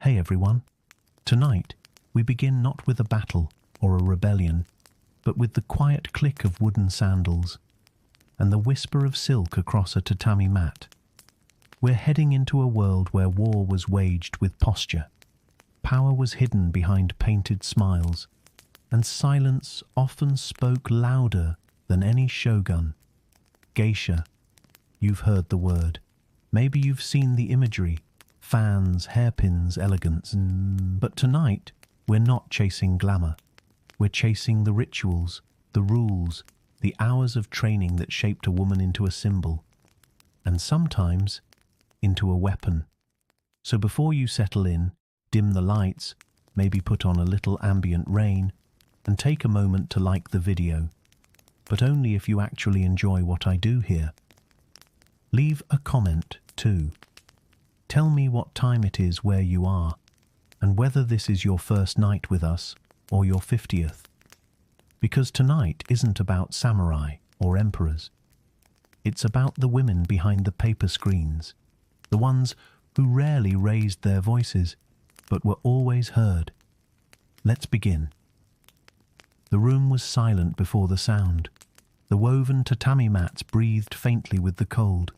Hey everyone. Tonight, we begin not with a battle or a rebellion, but with the quiet click of wooden sandals and the whisper of silk across a tatami mat. We're heading into a world where war was waged with posture, power was hidden behind painted smiles, and silence often spoke louder than any shogun. Geisha, you've heard the word. Maybe you've seen the imagery. Fans, hairpins, elegance. But tonight, we're not chasing glamour. We're chasing the rituals, the rules, the hours of training that shaped a woman into a symbol, and sometimes into a weapon. So before you settle in, dim the lights, maybe put on a little ambient rain, and take a moment to like the video, but only if you actually enjoy what I do here. Leave a comment too. Tell me what time it is where you are, and whether this is your first night with us or your 50th. Because tonight isn't about samurai or emperors. It's about the women behind the paper screens, the ones who rarely raised their voices, but were always heard. Let's begin. The room was silent before the sound. The woven tatami mats breathed faintly with the cold.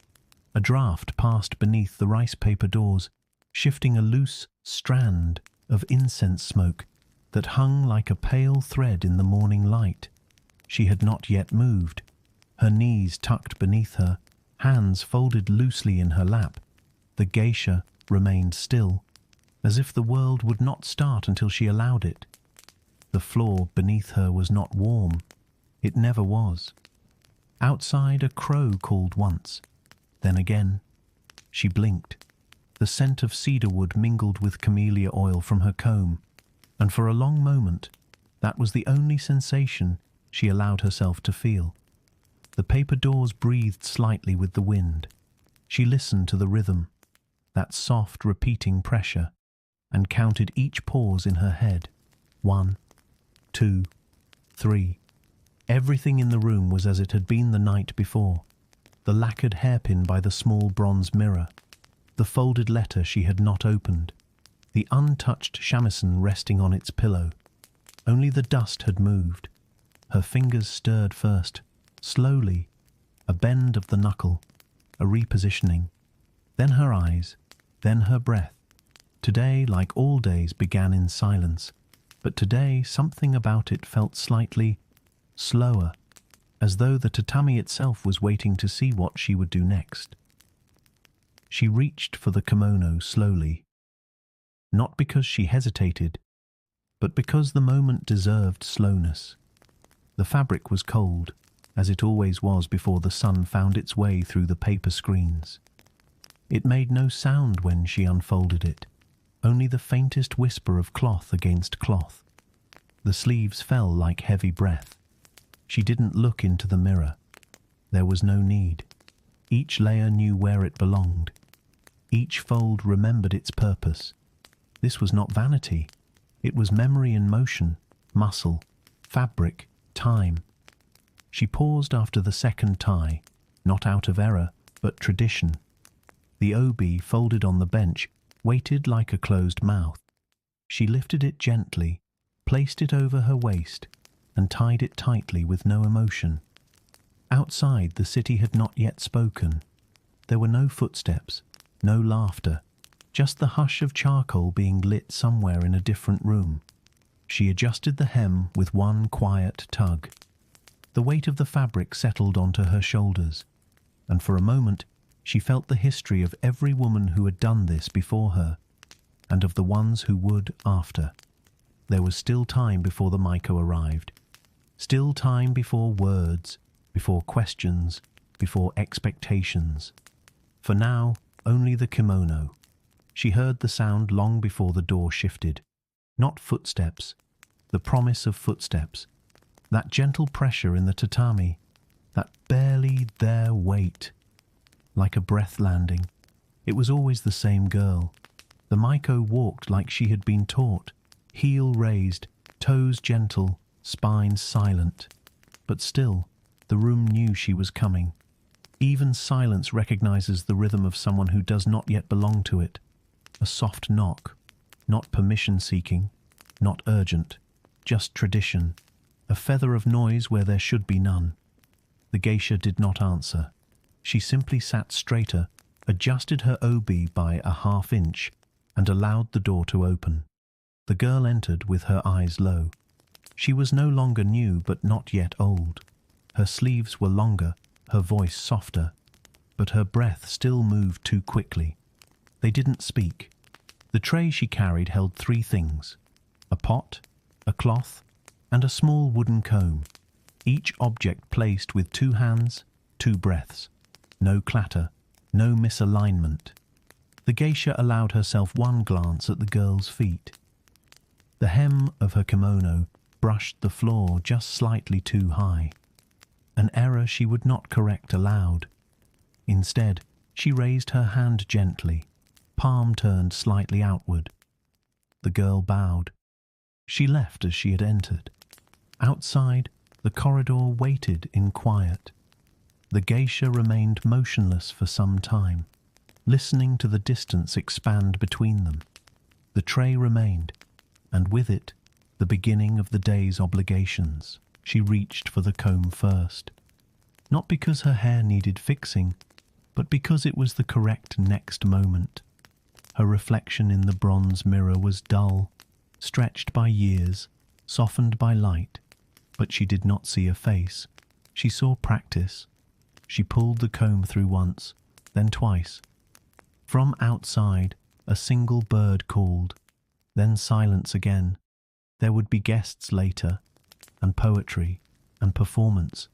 A draught passed beneath the rice paper doors, shifting a loose strand of incense smoke that hung like a pale thread in the morning light. She had not yet moved, her knees tucked beneath her, hands folded loosely in her lap. The geisha remained still, as if the world would not start until she allowed it. The floor beneath her was not warm. It never was. Outside, a crow called once. Then again, she blinked. The scent of cedarwood mingled with camellia oil from her comb, and for a long moment, that was the only sensation she allowed herself to feel. The paper doors breathed slightly with the wind. She listened to the rhythm, that soft, repeating pressure, and counted each pause in her head. 1, 2, 3. Everything in the room was as it had been the night before. The lacquered hairpin by the small bronze mirror, the folded letter she had not opened, the untouched shamisen resting on its pillow. Only the dust had moved. Her fingers stirred first, slowly, a bend of the knuckle, a repositioning. Then her eyes, then her breath. Today, like all days, began in silence, but today something about it felt slightly slower, as though the tatami itself was waiting to see what she would do next. She reached for the kimono slowly, not because she hesitated, but because the moment deserved slowness. The fabric was cold, as it always was before the sun found its way through the paper screens. It made no sound when she unfolded it, only the faintest whisper of cloth against cloth. The sleeves fell like heavy breath. She didn't look into the mirror. There was no need. Each layer knew where it belonged. Each fold remembered its purpose. This was not vanity. It was memory in motion, muscle, fabric, time. She paused after the second tie, not out of error, but tradition. The obi, folded on the bench, waited like a closed mouth. She lifted it gently, placed it over her waist, and tied it tightly with no emotion. Outside, the city had not yet spoken. There were no footsteps, no laughter, just the hush of charcoal being lit somewhere in a different room. She adjusted the hem with one quiet tug. The weight of the fabric settled onto her shoulders, and for a moment she felt the history of every woman who had done this before her, and of the ones who would after. There was still time before the Maiko arrived. Still time before words, before questions, before expectations. For now, only the kimono. She heard the sound long before the door shifted. Not footsteps, the promise of footsteps. That gentle pressure in the tatami, that barely there weight. Like a breath landing. It was always the same girl. The Maiko walked like she had been taught, heel raised, toes gentle, spine silent. But still, the room knew she was coming. Even silence recognizes the rhythm of someone who does not yet belong to it. A soft knock, not permission-seeking, not urgent, just tradition, a feather of noise where there should be none. The geisha did not answer. She simply sat straighter, adjusted her obi by a half-inch, and allowed the door to open. The girl entered with her eyes low. She was no longer new but not yet old. Her sleeves were longer, her voice softer, but her breath still moved too quickly. They didn't speak. The tray she carried held three things: a pot, a cloth, and a small wooden comb, each object placed with two hands, two breaths. No clatter, no misalignment. The geisha allowed herself one glance at the girl's feet. The hem of her kimono brushed the floor just slightly too high, an error she would not correct aloud. Instead, she raised her hand gently, palm turned slightly outward. The girl bowed. She left as she had entered. Outside, the corridor waited in quiet. The geisha remained motionless for some time, listening to the distance expand between them. The tray remained, and with it, the beginning of the day's obligations. She reached for the comb first, not because her hair needed fixing, but because it was the correct next moment. Her reflection in the bronze mirror was dull, stretched by years, softened by light, but she did not see a face. She saw practice. She pulled the comb through once, then twice. From outside, a single bird called, then silence again. There would be guests later, and poetry, and performance.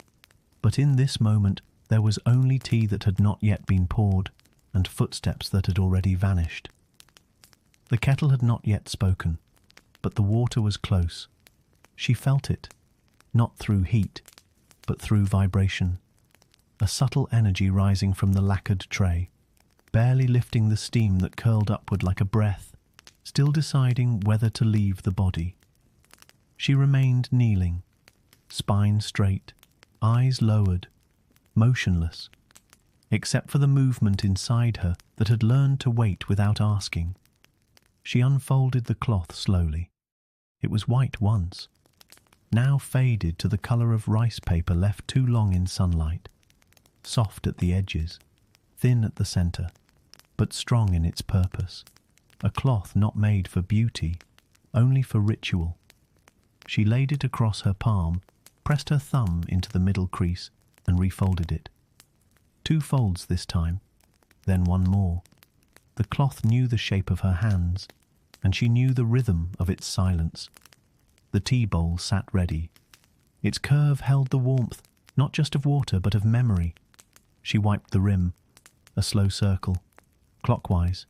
But in this moment, there was only tea that had not yet been poured, and footsteps that had already vanished. The kettle had not yet spoken, but the water was close. She felt it, not through heat, but through vibration. A subtle energy rising from the lacquered tray, barely lifting the steam that curled upward like a breath, still deciding whether to leave the body. She remained kneeling, spine straight, eyes lowered, motionless, except for the movement inside her that had learned to wait without asking. She unfolded the cloth slowly. It was white once, now faded to the colour of rice paper left too long in sunlight, soft at the edges, thin at the centre, but strong in its purpose. A cloth not made for beauty, only for ritual. She laid it across her palm, pressed her thumb into the middle crease, and refolded it. 2 folds this time, then 1 more. The cloth knew the shape of her hands, and she knew the rhythm of its silence. The tea bowl sat ready. Its curve held the warmth, not just of water, but of memory. She wiped the rim, a slow circle, clockwise,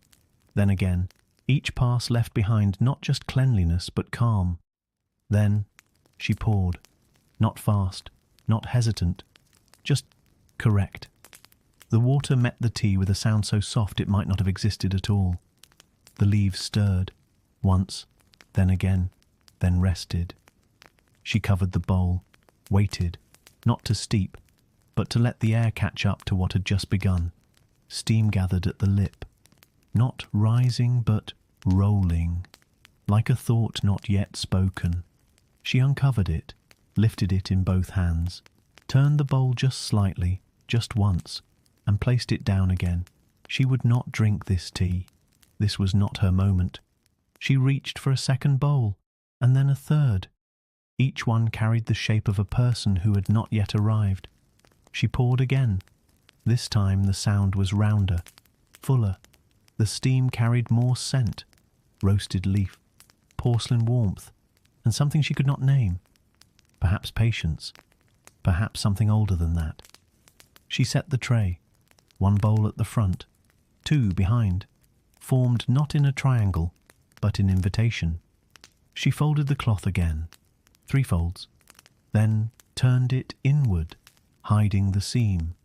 then again. Each pass left behind not just cleanliness, but calm. Then she poured, not fast, not hesitant, just correct. The water met the tea with a sound so soft it might not have existed at all. The leaves stirred, once, then again, then rested. She covered the bowl, waited, not to steep, but to let the air catch up to what had just begun. Steam gathered at the lip, not rising but rolling, like a thought not yet spoken. She uncovered it, lifted it in both hands, turned the bowl just slightly, just once, and placed it down again. She would not drink this tea. This was not her moment. She reached for a second bowl, and then a third. Each one carried the shape of a person who had not yet arrived. She poured again. This time the sound was rounder, fuller. The steam carried more scent, roasted leaf, porcelain warmth, and something she could not name. Perhaps patience, perhaps something older than that. She set the tray, 1 bowl at the front, 2 behind, formed not in a triangle, but in invitation. She folded the cloth again, 3 folds, then turned it inward, hiding the seam.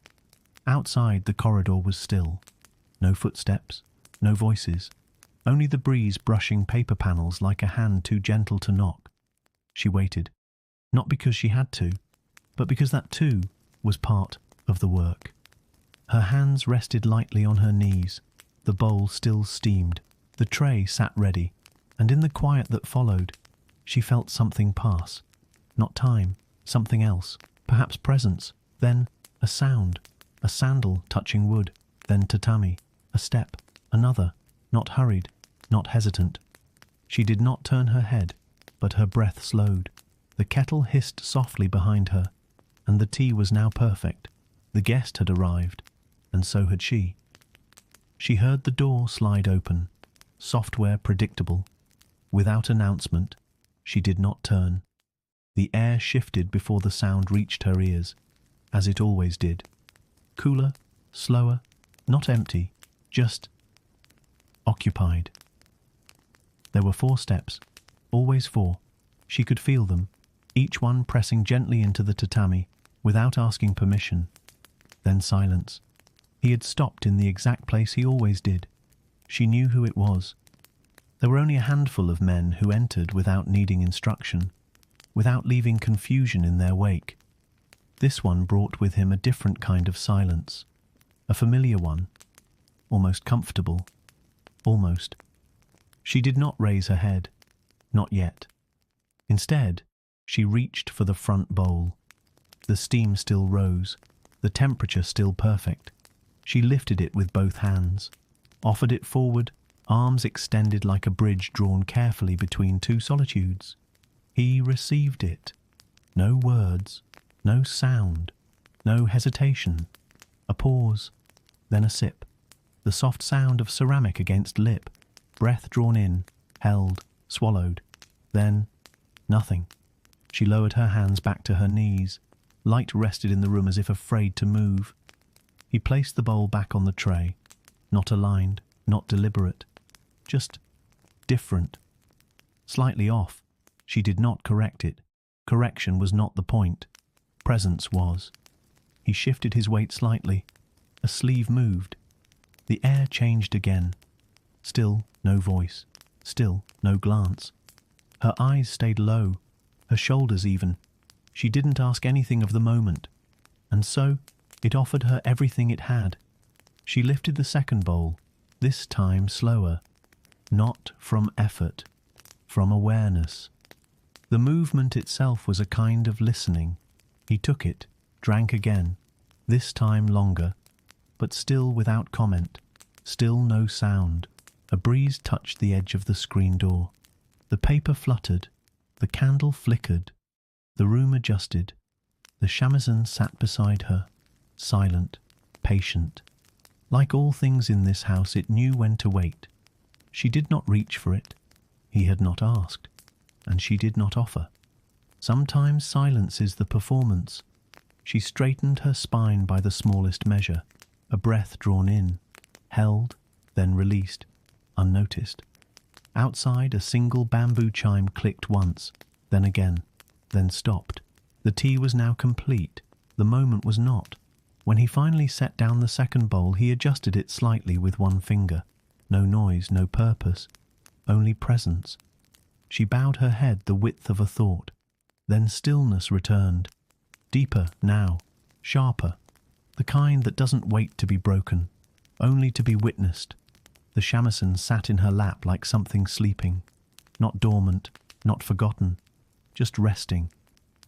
Outside, the corridor was still. No footsteps, no voices, only the breeze brushing paper panels like a hand too gentle to knock. She waited, not because she had to, but because that too was part of the work. Her hands rested lightly on her knees. The bowl still steamed. The tray sat ready, And in the quiet that followed, she felt something pass. Not time, something else, perhaps presence, then a sound, a sandal touching wood, then tatami, a step, another, not hurried, not hesitant. She did not turn her head, but her breath slowed. The kettle hissed softly behind her, and the tea was now perfect. The guest had arrived, and so had she. She heard the door slide open, software predictable. Without announcement, she did not turn. The air shifted before the sound reached her ears, as it always did. Cooler, slower, not empty, just occupied. There were 4 steps, always 4. She could feel them, each one pressing gently into the tatami, without asking permission. Then silence. He had stopped in the exact place he always did. She knew who it was. There were only a handful of men who entered without needing instruction, without leaving confusion in their wake. This one brought with him a different kind of silence, a familiar one, almost comfortable, almost. She did not raise her head, not yet. Instead, she reached for the front bowl. The steam still rose, the temperature still perfect. She lifted it with both hands, offered it forward, arms extended like a bridge drawn carefully between 2 solitudes. He received it. No words, no sound, no hesitation. A pause, then a sip. The soft sound of ceramic against lip, breath drawn in, held, swallowed. Then, nothing. She lowered her hands back to her knees. Light rested in the room as if afraid to move. He placed the bowl back on the tray, not aligned, not deliberate, just different. Slightly off. She did not correct it. Correction was not the point. Presence was. He shifted his weight slightly. A sleeve moved. The air changed again. Still no voice. Still no glance. Her eyes stayed low, her shoulders even. She didn't ask anything of the moment, and so it offered her everything it had. She lifted the second bowl, this time slower, not from effort, from awareness. The movement itself was a kind of listening. He took it, drank again, this time longer, but still without comment, still no sound. A breeze touched the edge of the screen door. The paper fluttered, the candle flickered, the room adjusted. The shamisen sat beside her, silent, patient. Like all things in this house, it knew when to wait. She did not reach for it. He had not asked, and she did not offer. Sometimes silence is the performance. She straightened her spine by the smallest measure, a breath drawn in, held, then released, unnoticed. Outside, a single bamboo chime clicked once, then again, then stopped. The tea was now complete. The moment was not. When he finally set down the second bowl, he adjusted it slightly with one finger. No noise, no purpose, only presence. She bowed her head the width of a thought. Then stillness returned. Deeper now, sharper. The kind that doesn't wait to be broken, only to be witnessed. The shamisen sat in her lap like something sleeping, not dormant, not forgotten, just resting,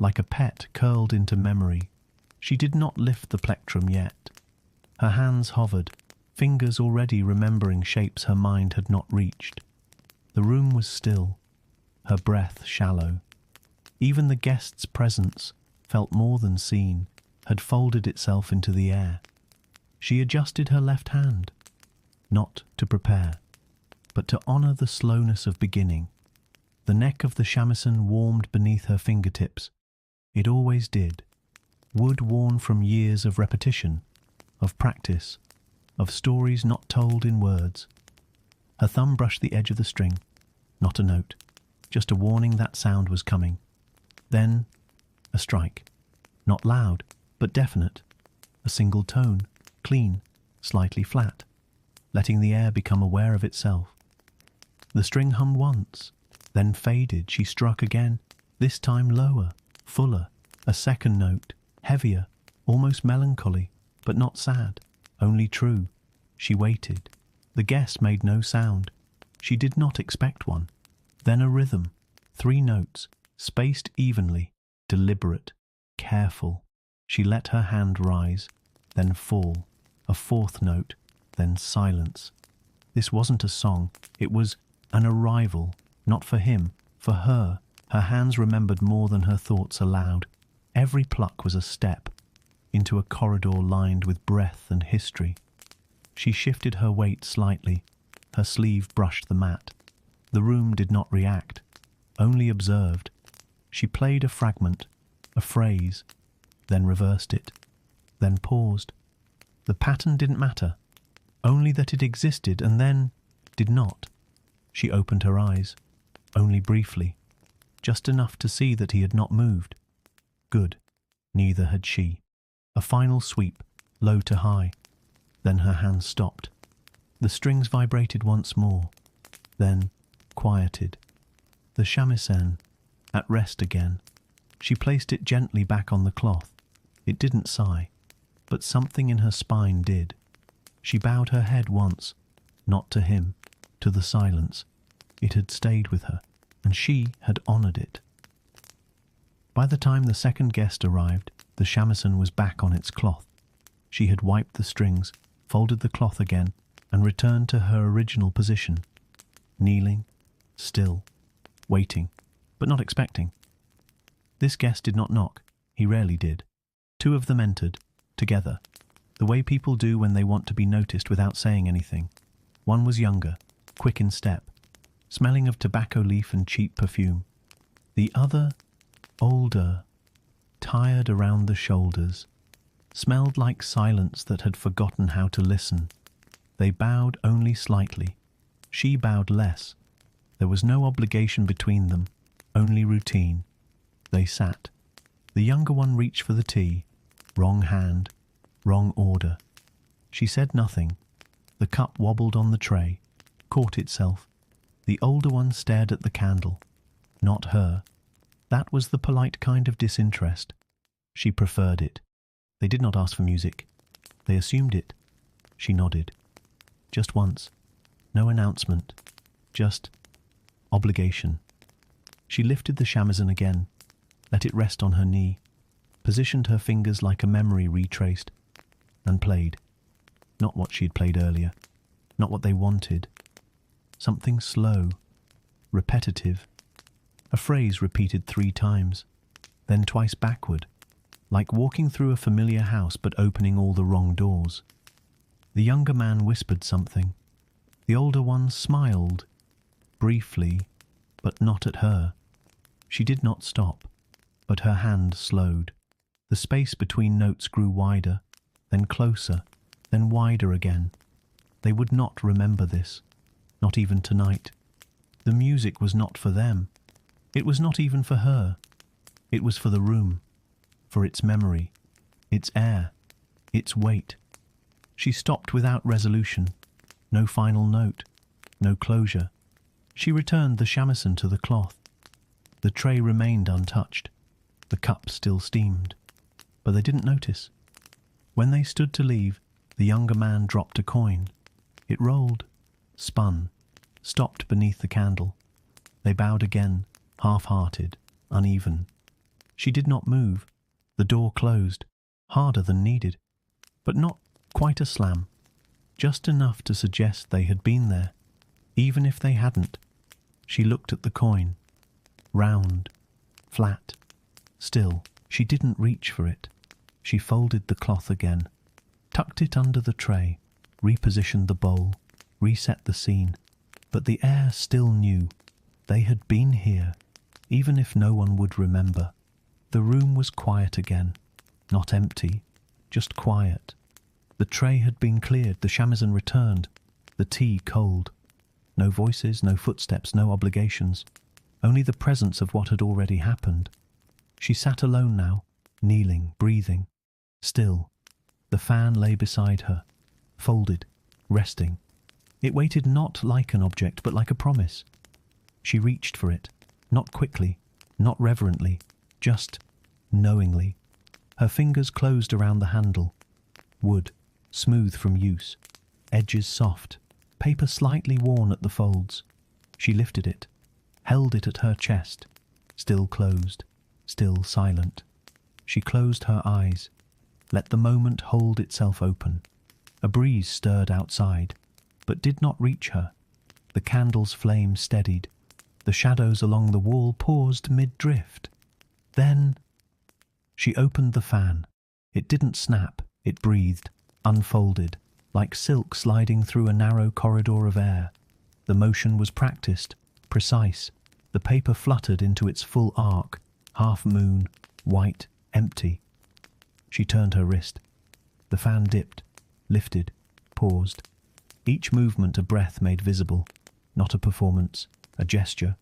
like a pet curled into memory. She did not lift the plectrum yet. Her hands hovered, fingers already remembering shapes her mind had not reached. The room was still, her breath shallow. Even the guest's presence, felt more than seen, had folded itself into the air. She adjusted her left hand, not to prepare, but to honor the slowness of beginning. The neck of the shamisen warmed beneath her fingertips. It always did. Wood worn from years of repetition, of practice, of stories not told in words. Her thumb brushed the edge of the string. Not a note, just a warning that sound was coming. Then, a strike. Not loud, but definite. A single tone, clean, slightly flat, letting the air become aware of itself. The string hummed once, then faded. She struck again, this time lower, fuller. A second note, heavier, almost melancholy, but not sad, only true. She waited. The guest made no sound. She did not expect one. Then a rhythm, 3 notes, spaced evenly, deliberate, careful. She let her hand rise, then fall, a 4th note, then silence. This wasn't a song, it was an arrival, not for him, for her. Her hands remembered more than her thoughts allowed. Every pluck was a step into a corridor lined with breath and history. She shifted her weight slightly. Her sleeve brushed the mat. The room did not react, only observed. She played a fragment, a phrase, then reversed it, then paused. The pattern didn't matter, only that it existed and then did not. She opened her eyes, only briefly, just enough to see that he had not moved. Good, neither had she. A final sweep, low to high. Then her hand stopped. The strings vibrated once more, then quieted. The shamisen, at rest again. She placed it gently back on the cloth. It didn't sigh, but something in her spine did. She bowed her head once, not to him, to the silence. It had stayed with her, and she had honoured it. By the time the second guest arrived, the shamisen was back on its cloth. She had wiped the strings, folded the cloth again, and returned to her original position, kneeling, still, waiting, but not expecting. This guest did not knock. He rarely did. 2 of them entered, together, the way people do when they want to be noticed without saying anything. One was younger, quick in step, smelling of tobacco leaf and cheap perfume. The other, older, tired around the shoulders, smelled like silence that had forgotten how to listen. They bowed only slightly. She bowed less. There was no obligation between them, only routine. They sat. The younger one reached for the tea. Wrong hand, wrong order. She said nothing. The cup wobbled on the tray, caught itself. The older one stared at the candle. Not her. That was the polite kind of disinterest. She preferred it. They did not ask for music. They assumed it. She nodded. Just once. No announcement. Just obligation. She lifted the shamisen again, let it rest on her knee, positioned her fingers like a memory retraced, and played. Not what she had played earlier. Not what they wanted. Something slow, repetitive. A phrase repeated 3 times, then twice backward, like walking through a familiar house but opening all the wrong doors. The younger man whispered something. The older one smiled, briefly, but not at her. She did not stop, but her hand slowed. The space between notes grew wider, then closer, then wider again. They would not remember this, not even tonight. The music was not for them. It was not even for her. It was for the room, for its memory, its air, its weight. She stopped without resolution. No final note, no closure. She returned the shamisen to the cloth. The tray remained untouched. The cup still steamed. But they didn't notice. When they stood to leave, the younger man dropped a coin. It rolled, spun, stopped beneath the candle. They bowed again, half-hearted, uneven. She did not move. The door closed, harder than needed, but not quite a slam, just enough to suggest they had been there, even if they hadn't. She looked at the coin. Round, flat, still. She didn't reach for it. She folded the cloth again, tucked it under the tray, repositioned the bowl, reset the scene. But the air still knew. They had been here, even if no one would remember. The room was quiet again, not empty, just quiet. The tray had been cleared, the shamisen returned, the tea cold. No voices, no footsteps, no obligations, only the presence of what had already happened. She sat alone now, kneeling, breathing, still. The fan lay beside her, folded, resting. It waited not like an object, but like a promise. She reached for it, not quickly, not reverently, just knowingly. Her fingers closed around the handle. Wood, smooth from use, edges soft, paper slightly worn at the folds. She lifted it, held it at her chest, still closed, still silent. She closed her eyes, let the moment hold itself open. A breeze stirred outside, but did not reach her. The candle's flame steadied. The shadows along the wall paused mid-drift. Then she opened the fan. It didn't snap, it breathed, unfolded, like silk sliding through a narrow corridor of air. The motion was practiced, precise. The paper fluttered into its full arc, half-moon, white, empty. She turned her wrist. The fan dipped, lifted, paused. Each movement a breath made visible, not a performance, a gesture,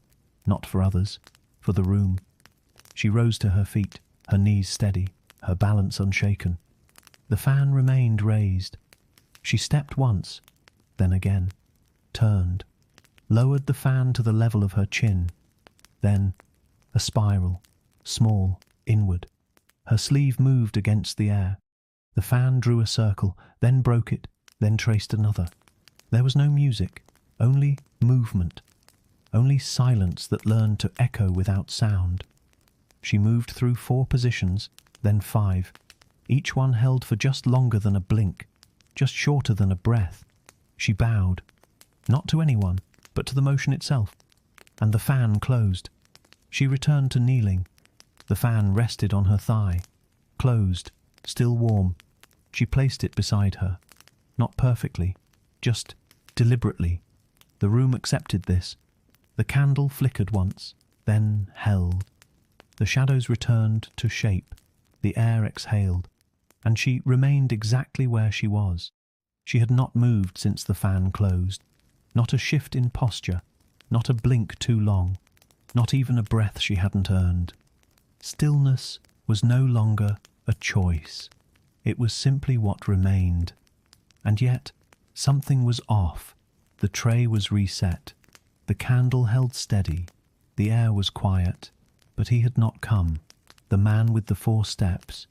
not for others, for the room. She rose to her feet, her knees steady, her balance unshaken. The fan remained raised. She stepped once, then again, turned, lowered the fan to the level of her chin. Then a spiral, small, inward. Her sleeve moved against the air. The fan drew a circle, then broke it, then traced another. There was no music, only movement, only silence that learned to echo without sound. She moved through 4 positions, then 5, each one held for just longer than a blink, just shorter than a breath. She bowed, not to anyone, but to the motion itself, and the fan closed. She returned to kneeling. The fan rested on her thigh, closed, still warm. She placed it beside her, not perfectly, just deliberately. The room accepted this. The candle flickered once, then held. The shadows returned to shape, the air exhaled, and she remained exactly where she was. She had not moved since the fan closed, not a shift in posture, not a blink too long, not even a breath she hadn't earned. Stillness was no longer a choice. It was simply what remained. And yet, something was off. The tray was reset. The candle held steady. The air was quiet. But he had not come. The man with the 4 steps.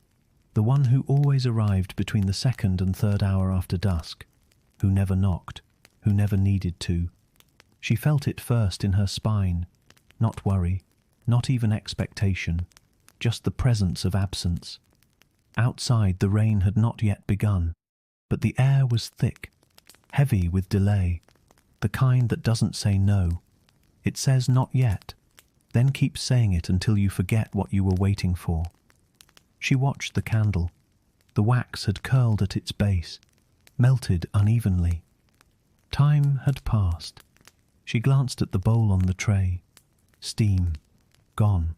The one who always arrived between the 2nd and 3rd hour after dusk. Who never knocked. Who never needed to. She felt it first in her spine. Not worry. Not even expectation. Just the presence of absence. Outside the rain had not yet begun. But the air was thick. Heavy with delay. The kind that doesn't say no. It says not yet. Then keep saying it until you forget what you were waiting for. She watched the candle. The wax had curled at its base, melted unevenly. Time had passed. She glanced at the bowl on the tray. Steam. Gone.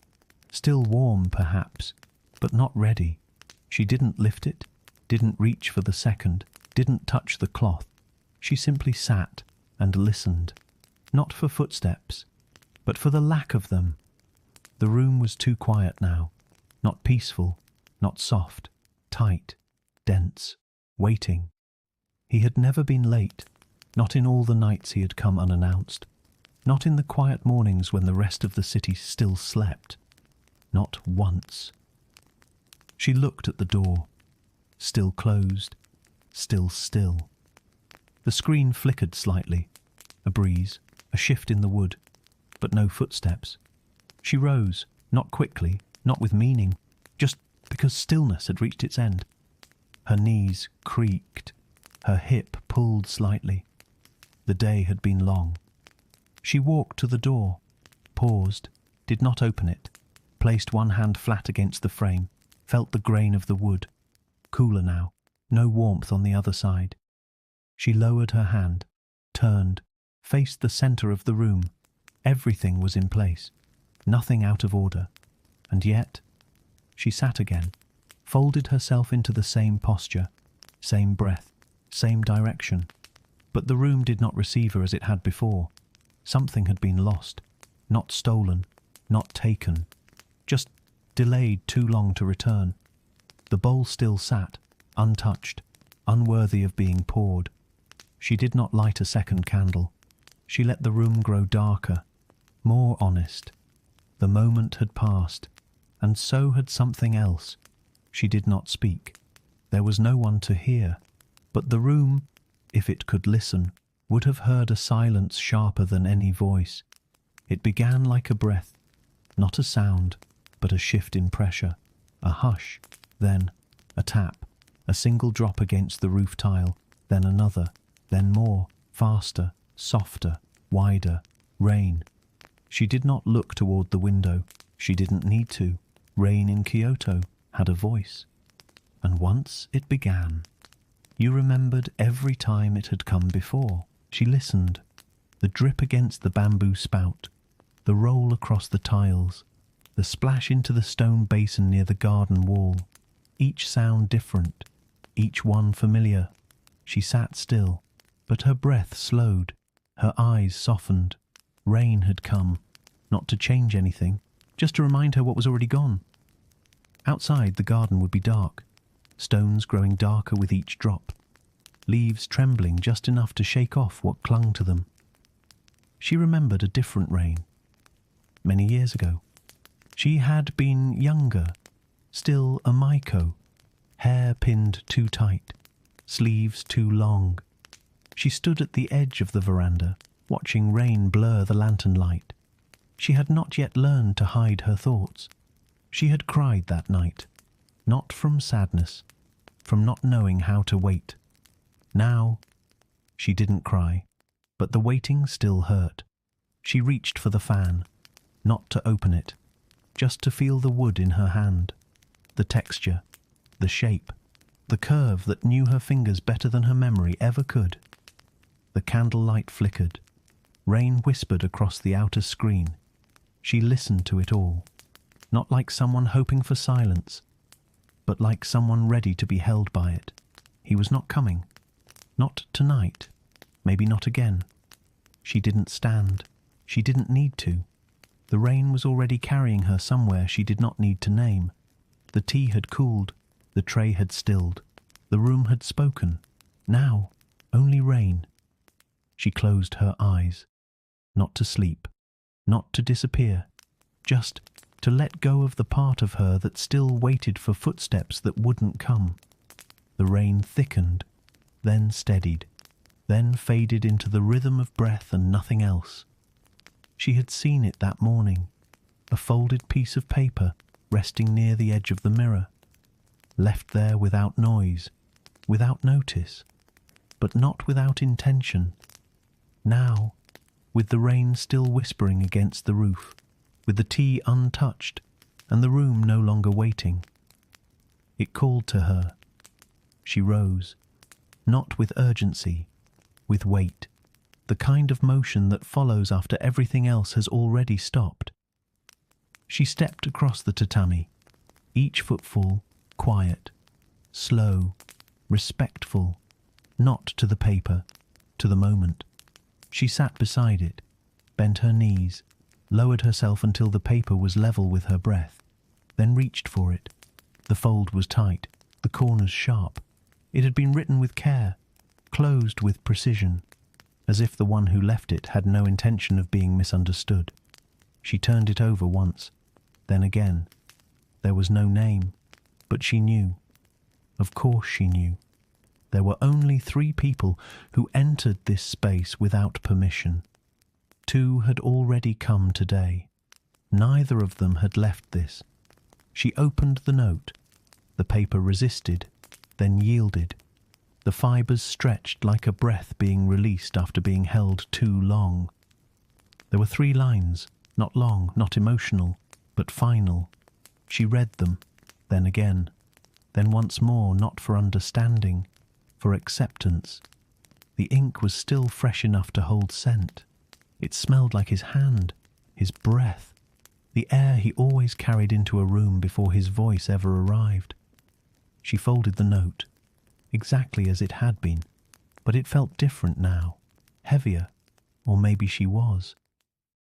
Still warm, perhaps, but not ready. She didn't lift it, didn't reach for the second, didn't touch the cloth. She simply sat and listened, not for footsteps, but for the lack of them. The room was too quiet now, not peaceful, not soft, tight, dense, waiting. He had never been late, not in all the nights he had come unannounced, not in the quiet mornings when the rest of the city still slept, not once. She looked at the door, still closed, still still. The screen flickered slightly, a breeze, a shift in the wood, but no footsteps. She rose, not quickly, not with meaning, just because stillness had reached its end. Her knees creaked, her hip pulled slightly. The day had been long. She walked to the door, paused, did not open it, placed one hand flat against the frame, felt the grain of the wood. Cooler now, no warmth on the other side. She lowered her hand, turned, faced the centre of the room. Everything was in place, nothing out of order. And yet, she sat again, folded herself into the same posture, same breath, same direction. But the room did not receive her as it had before. Something had been lost, not stolen, not taken, just delayed too long to return. The bowl still sat, untouched, unworthy of being poured. She did not light a second candle. She let the room grow darker, more honest. The moment had passed, and so had something else. She did not speak. There was no one to hear, but the room, if it could listen, would have heard a silence sharper than any voice. It began like a breath, not a sound, but a shift in pressure, a hush, then a tap, a single drop against the roof tile, then another, then more, faster, softer, wider, rain. She did not look toward the window. She didn't need to. Rain in Kyoto had a voice. And once it began. You remembered every time it had come before. She listened. The drip against the bamboo spout, the roll across the tiles, the splash into the stone basin near the garden wall. Each sound different, each one familiar. She sat still, but her breath slowed, her eyes softened. Rain had come, not to change anything, just to remind her what was already gone. Outside, the garden would be dark, stones growing darker with each drop, leaves trembling just enough to shake off what clung to them. She remembered a different rain. Many years ago. She had been younger, still a Maiko, hair pinned too tight, sleeves too long. She stood at the edge of the veranda, watching rain blur the lantern light. She had not yet learned to hide her thoughts. She had cried that night, not from sadness, from not knowing how to wait. Now, she didn't cry, but the waiting still hurt. She reached for the fan, not to open it, just to feel the wood in her hand, the texture, the shape, the curve that knew her fingers better than her memory ever could. The candlelight flickered. Rain whispered across the outer screen. She listened to it all, not like someone hoping for silence, but like someone ready to be held by it. He was not coming. Not tonight. Maybe not again. She didn't stand. She didn't need to. The rain was already carrying her somewhere she did not need to name. The tea had cooled. The tray had stilled. The room had spoken. Now, only rain. She closed her eyes. Not to sleep. Not to disappear. Just to let go of the part of her that still waited for footsteps that wouldn't come. The rain thickened, then steadied, then faded into the rhythm of breath and nothing else. She had seen it that morning, a folded piece of paper resting near the edge of the mirror, left there without noise, without notice, but not without intention. Now, with the rain still whispering against the roof, with the tea untouched and the room no longer waiting, it called to her. She rose, not with urgency, with weight, the kind of motion that follows after everything else has already stopped. She stepped across the tatami, each footfall quiet, slow, respectful, not to the paper, to the moment. She sat beside it, bent her knees, lowered herself until the paper was level with her breath, then reached for it. The fold was tight, the corners sharp. It had been written with care, closed with precision, as if the one who left it had no intention of being misunderstood. She turned it over once, then again. There was no name, but she knew. Of course she knew. There were only 3 people who entered this space without permission. 2 had already come today. Neither of them had left this. She opened the note. The paper resisted, then yielded. The fibres stretched like a breath being released after being held too long. There were 3 lines, not long, not emotional, but final. She read them, then again, then once more, not for understanding, for acceptance. The ink was still fresh enough to hold scent. It smelled like his hand, his breath, the air he always carried into a room before his voice ever arrived. She folded the note, exactly as it had been, but it felt different now, heavier, or maybe she was.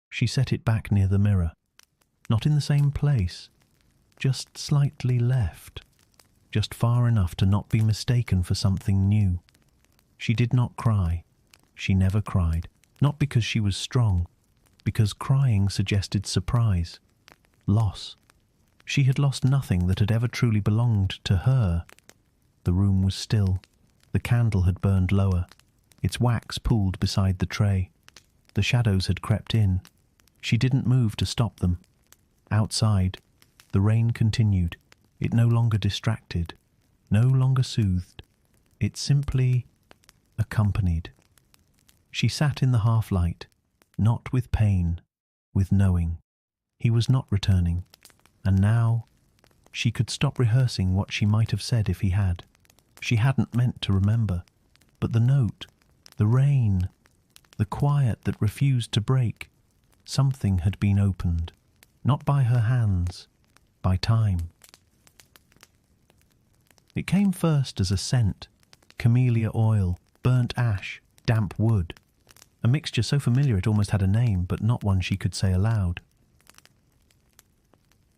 She set it back near the mirror, not in the same place, just slightly left, just far enough to not be mistaken for something new. She did not cry. She never cried, not because she was strong, because crying suggested surprise, loss. She had lost nothing that had ever truly belonged to her. The room was still. The candle had burned lower. Its wax pooled beside the tray. The shadows had crept in. She didn't move to stop them. Outside, the rain continued. It no longer distracted, no longer soothed. It simply accompanied. She sat in the half-light, not with pain, with knowing. He was not returning, and now she could stop rehearsing what she might have said if he had. She hadn't meant to remember, but the note, the rain, the quiet that refused to break, something had been opened, not by her hands, by time. It came first as a scent, camellia oil, burnt ash, damp wood, a mixture so familiar it almost had a name, but not one she could say aloud.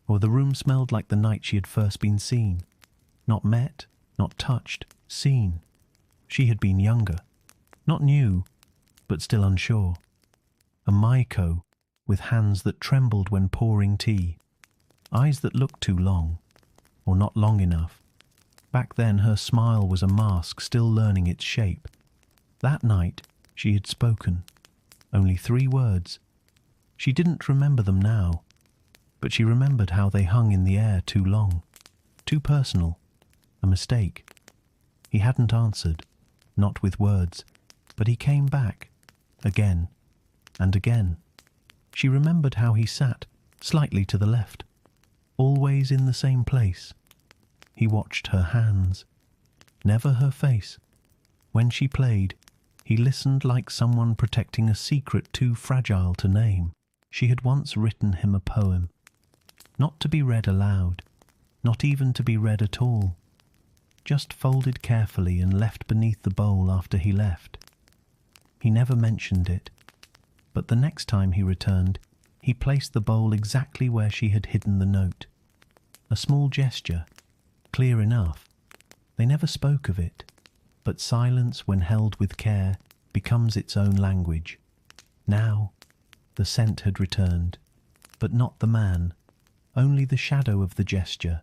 Or the room smelled like the night she had first been seen, not met, not touched, seen. She had been younger, not new, but still unsure. A Maiko, with hands that trembled when pouring tea, eyes that looked too long, or not long enough. Back then her smile was a mask still learning its shape. That night she had spoken, only 3 words. She didn't remember them now, but she remembered how they hung in the air too long, too personal, a mistake. He hadn't answered, not with words, but he came back, again and again. She remembered how he sat, slightly to the left, always in the same place. He watched her hands, never her face. When she played, he listened like someone protecting a secret too fragile to name. She had once written him a poem, not to be read aloud, not even to be read at all, just folded carefully and left beneath the bowl after he left. He never mentioned it, but the next time he returned, he placed the bowl exactly where she had hidden the note. A small gesture, clear enough. They never spoke of it, but silence, when held with care, becomes its own language. Now, the scent had returned, but not the man, only the shadow of the gesture,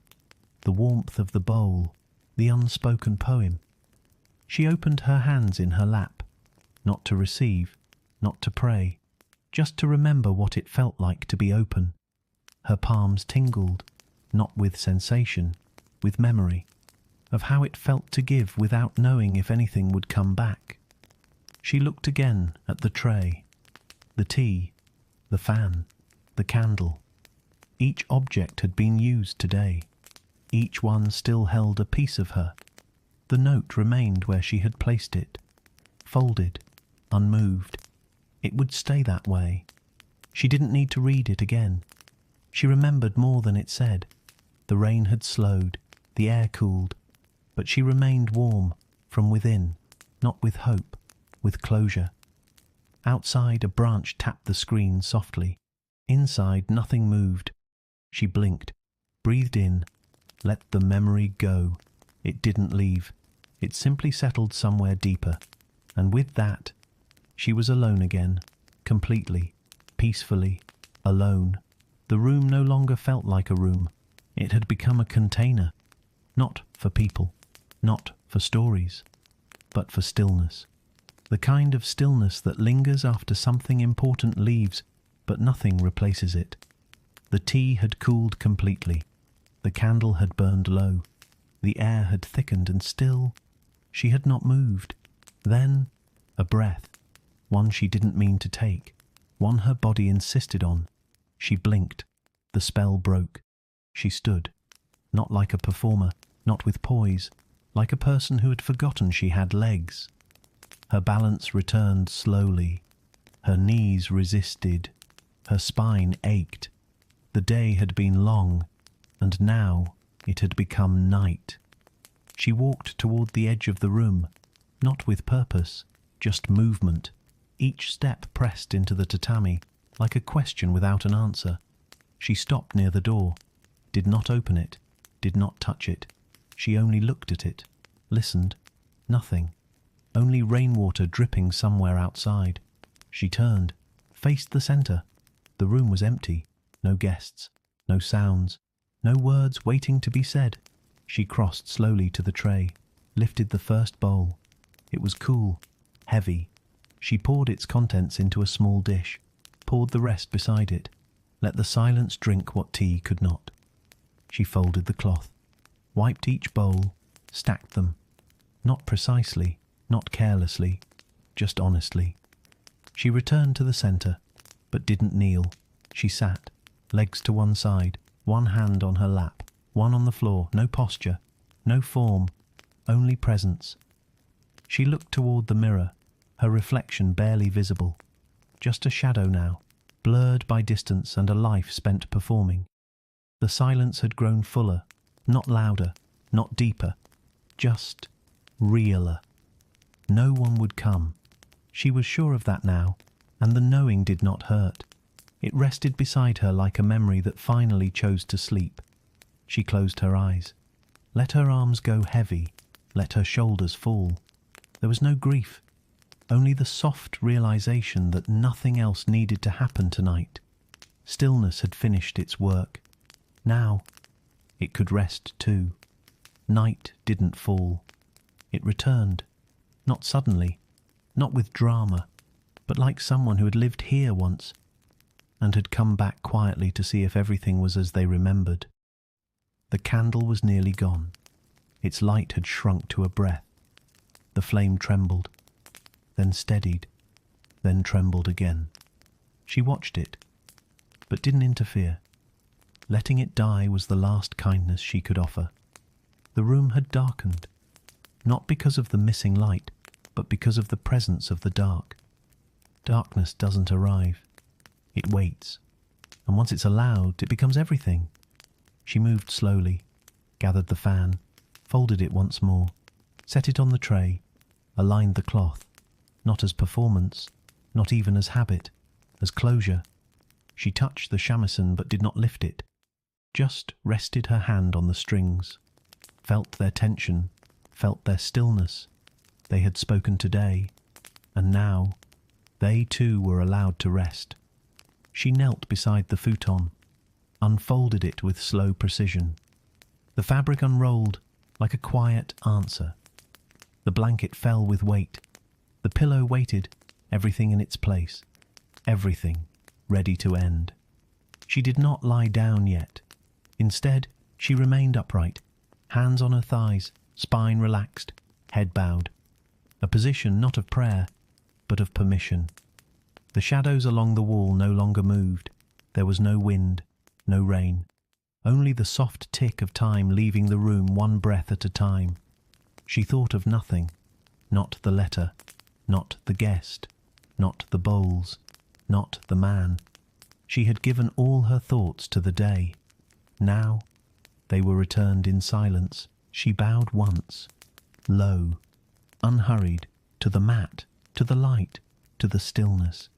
the warmth of the bowl, the unspoken poem. She opened her hands in her lap, not to receive, not to pray, just to remember what it felt like to be open. Her palms tingled, not with sensation, with memory, of how it felt to give without knowing if anything would come back. She looked again at the tray, the tea, the fan, the candle. Each object had been used today. Each one still held a piece of her. The note remained where she had placed it, folded, unmoved. It would stay that way. She didn't need to read it again. She remembered more than it said. The rain had slowed, the air cooled, but she remained warm from within, not with hope, with closure. Outside, a branch tapped the screen softly. Inside, nothing moved. She blinked, breathed in, let the memory go. It didn't leave. It simply settled somewhere deeper. And with that, she was alone again, completely, peacefully, alone. The room no longer felt like a room. It had become a container, not for people, not for stories, but for stillness. The kind of stillness that lingers after something important leaves, but nothing replaces it. The tea had cooled completely. The candle had burned low. The air had thickened, and still she had not moved. Then a breath, one she didn't mean to take, one her body insisted on. She blinked. The spell broke. She stood, not like a performer, not with poise, like a person who had forgotten she had legs. Her balance returned slowly. Her knees resisted. Her spine ached. The day had been long, and now it had become night. She walked toward the edge of the room, not with purpose, just movement. Each step pressed into the tatami, like a question without an answer. She stopped near the door, did not open it, did not touch it. She only looked at it, listened. Nothing. Only rainwater dripping somewhere outside. She turned, faced the center. The room was empty. No guests, no sounds, no words waiting to be said. She crossed slowly to the tray, lifted the first bowl. It was cool, heavy. She poured its contents into a small dish, poured the rest beside it, let the silence drink what tea could not. She folded the cloth, wiped each bowl, stacked them, not precisely, not carelessly, just honestly. She returned to the centre, but didn't kneel. She sat, legs to one side, one hand on her lap, one on the floor, no posture, no form, only presence. She looked toward the mirror, her reflection barely visible, just a shadow now, blurred by distance and a life spent performing. The silence had grown fuller, not louder, not deeper, just realer. No one would come. She was sure of that now, and the knowing did not hurt. It rested beside her like a memory that finally chose to sleep. She closed her eyes, let her arms go heavy, let her shoulders fall. There was no grief, only the soft realization that nothing else needed to happen tonight. Stillness had finished its work. Now, it could rest too. Night didn't fall. It returned, not suddenly, not with drama, but like someone who had lived here once and had come back quietly to see if everything was as they remembered. The candle was nearly gone. Its light had shrunk to a breath. The flame trembled, then steadied, then trembled again. She watched it, but didn't interfere. Letting it die was the last kindness she could offer. The room had darkened, not because of the missing light, but because of the presence of the dark. Darkness doesn't arrive. It waits, and once it's allowed, it becomes everything. She moved slowly, gathered the fan, folded it once more, set it on the tray, aligned the cloth, not as performance, not even as habit, as closure. She touched the shamisen but did not lift it, just rested her hand on the strings, felt their tension, felt their stillness. They had spoken today, and now they too were allowed to rest. She knelt beside the futon, unfolded it with slow precision. The fabric unrolled like a quiet answer. The blanket fell with weight. The pillow waited, everything in its place, everything ready to end. She did not lie down yet. Instead, she remained upright, hands on her thighs, spine relaxed, head bowed. A position not of prayer, but of permission. The shadows along the wall no longer moved. There was no wind, no rain, only the soft tick of time leaving the room one breath at a time. She thought of nothing, not the letter, not the guest, not the bowls, not the man. She had given all her thoughts to the day. Now they were returned in silence. She bowed once, low, unhurried, to the mat, to the light, to the stillness.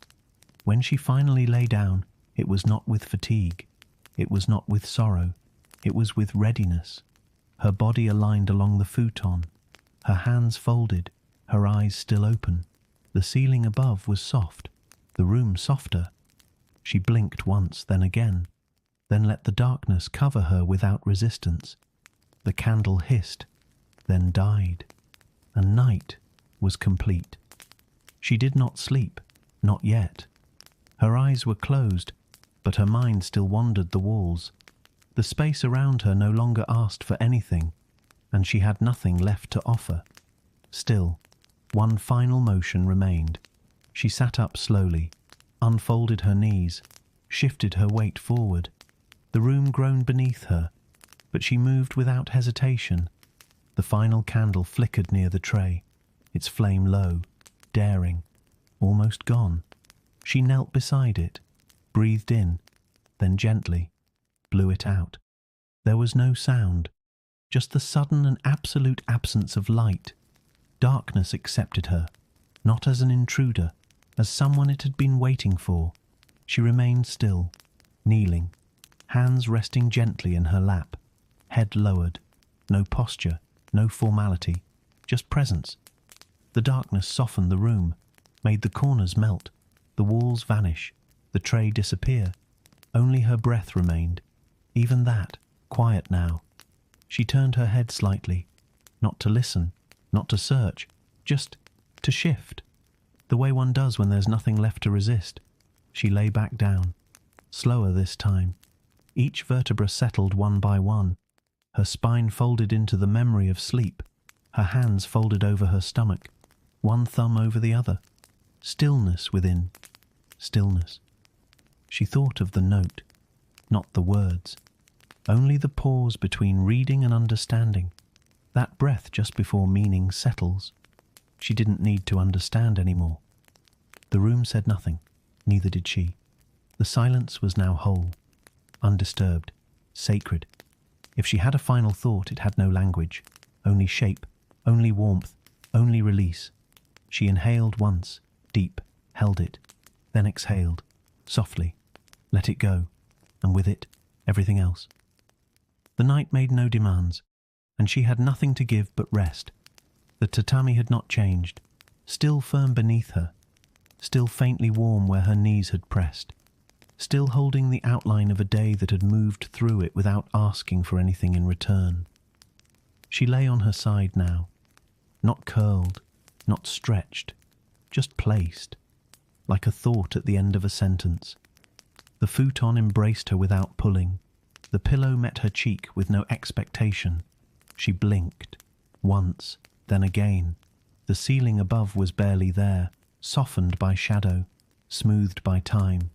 When she finally lay down, it was not with fatigue, it was not with sorrow, it was with readiness. Her body aligned along the futon, her hands folded, her eyes still open. The ceiling above was soft, the room softer. She blinked once, then again, then let the darkness cover her without resistance. The candle hissed, then died, and night was complete. She did not sleep, not yet. Her eyes were closed, but her mind still wandered the walls. The space around her no longer asked for anything, and she had nothing left to offer. Still, one final motion remained. She sat up slowly, unfolded her knees, shifted her weight forward. The room groaned beneath her, but she moved without hesitation. The final candle flickered near the tray, its flame low, daring, almost gone. She knelt beside it, breathed in, then gently blew it out. There was no sound, just the sudden and absolute absence of light. Darkness accepted her, not as an intruder, as someone it had been waiting for. She remained still, kneeling, hands resting gently in her lap, head lowered, no posture, no formality, just presence. The darkness softened the room, made the corners melt, the walls vanish, the tray disappear. Only her breath remained, even that, quiet now. She turned her head slightly, not to listen, not to search, just to shift, the way one does when there's nothing left to resist. She lay back down, slower this time. Each vertebra settled one by one, her spine folded into the memory of sleep, her hands folded over her stomach, one thumb over the other. Stillness within, stillness. She thought of the note, not the words, only the pause between reading and understanding, that breath just before meaning settles. She didn't need to understand anymore. The room said nothing, neither did she. The silence was now whole, undisturbed, sacred. If she had a final thought, it had no language, only shape, only warmth, only release. She inhaled once, deep, held it, then exhaled, softly, let it go, and with it, everything else. The night made no demands, and she had nothing to give but rest. The tatami had not changed, still firm beneath her, still faintly warm where her knees had pressed, still holding the outline of a day that had moved through it without asking for anything in return. She lay on her side now, not curled, not stretched, just placed, like a thought at the end of a sentence. The futon embraced her without pulling. The pillow met her cheek with no expectation. She blinked, once, then again. The ceiling above was barely there, softened by shadow, smoothed by time.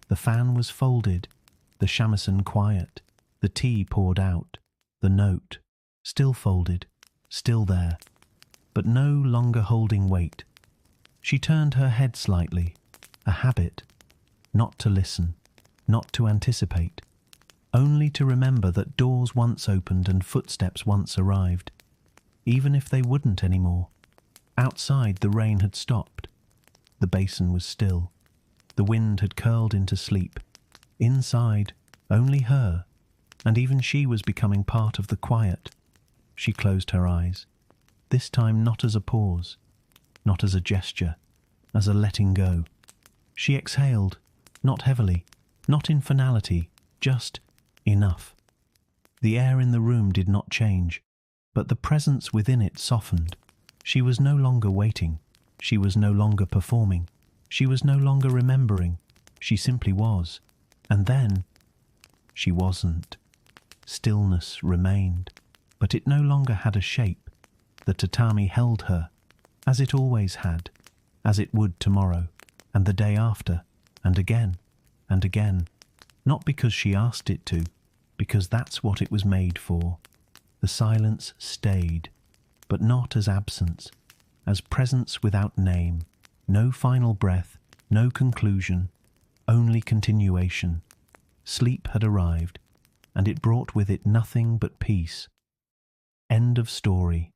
The fan was folded, the shamisen quiet, the tea poured out, the note, still folded, still there, but no longer holding weight. She turned her head slightly, a habit, not to listen, not to anticipate, only to remember that doors once opened and footsteps once arrived, even if they wouldn't anymore. Outside the rain had stopped. The basin was still. The wind had curled into sleep. Inside, only her, and even she was becoming part of the quiet. She closed her eyes, this time not as a pause, not as a gesture, as a letting go. She exhaled, not heavily, not in finality, just enough. The air in the room did not change, but the presence within it softened. She was no longer waiting. She was no longer performing. She was no longer remembering. She simply was. And then, she wasn't. Stillness remained, but it no longer had a shape. The tatami held her, as it always had, as it would tomorrow, and the day after, and again, not because she asked it to, because that's what it was made for. The silence stayed, but not as absence, as presence without name, no final breath, no conclusion, only continuation. Sleep had arrived, and it brought with it nothing but peace. End of story.